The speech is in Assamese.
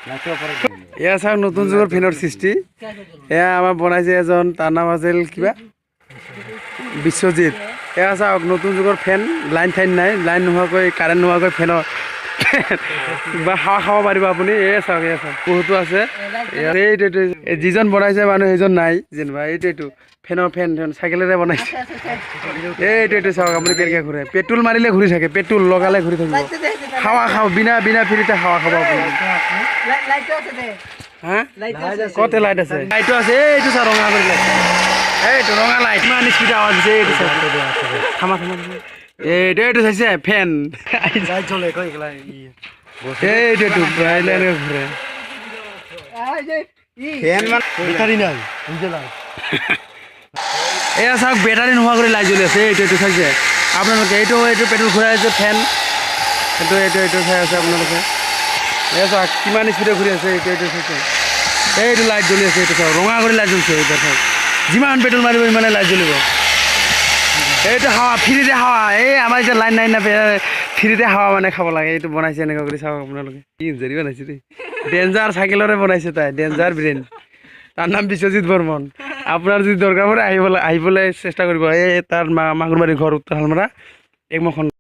এয়া চাওক নতুন যুগৰ ফেনৰ সৃষ্টি এয়া আমাৰ বনাইছে এজন তাৰ নাম আছিল কিবা বিশ্বজিৎ এয়া চাওক নতুন যুগৰ ফেন লাইন ঠাইন নাই লাইন নোহোৱাকৈ কাৰেণ্ট নোহোৱাকৈ ফেনৰ বা হাৱা খাব পাৰিব আপুনি এয়া চাওক বহুতো আছে এইটো যিজন বনাইছে মানুহ সেইজন নাই যেনিবা এইটো ফেনৰ ফেন চাইকেলেৰে বনাইছে এইটো চাওক আপুনি কেনেকৈ ঘূৰে পেট্ৰল মাৰিলে ঘূৰি থাকে পেট্ৰল লগালে ঘূৰি থাকিব হাৱা খাব বিনা ফ্ৰীতে হাৱা খাব আপুনি হা কতে লাইট আছে লাইটো আছে এইটো চাওক ৰঙা কৰি লাইট এইটো ৰঙা লাইট ইমান স্পীড আৱাজ দিছে এইটো চাওক থামা এইটো চাইছে ফেন লাইট জ্বলে এইটো এনেকৈ ঘূৰে ফেন মানে বেটাৰী নাই এয়া চাওক বেটাৰী নোহোৱা কৰি লাইট জ্বলি আছে এইটো চাইছে আপোনালোকে এইটো পেট্ৰল ঘূৰাই আছে ফেন এইটো চাই আছে আপোনালোকে এয়া চাওক কিমান স্পীডে ঘূৰি আছে এইটো চাইছে এইটো লাইট জ্বলি আছে এইটো চাওক ৰঙা কৰি লাইট জ্বলিছে এইটো চাওক যিমান পেট্ৰল মাৰিব ইমানে লাইট জ্বলিব এইটো হাৱা ফ্ৰীতে হাৱা এই আমাৰ এতিয়া লাইন নাই না ফ্ৰীতে হাৱা মানে খাব লাগে এইটো বনাইছে এনেকুৱা কৰি চাওক আপোনালোকে কি ইঞ্জাৰি বনাইছে দেই ডেঞ্জাৰ চাইকেলৰে বনাইছে তাই ডেঞ্জাৰ ব্ৰেইন তাৰ নাম বিশ্বজিৎ বৰ্মন আপোনাৰ যদি দৰকাৰ পৰে আহিবলৈ চেষ্টা কৰিব এই তাৰ মাগুৰবাৰীৰ ঘৰ উত্তৰ শালমাৰা একমখন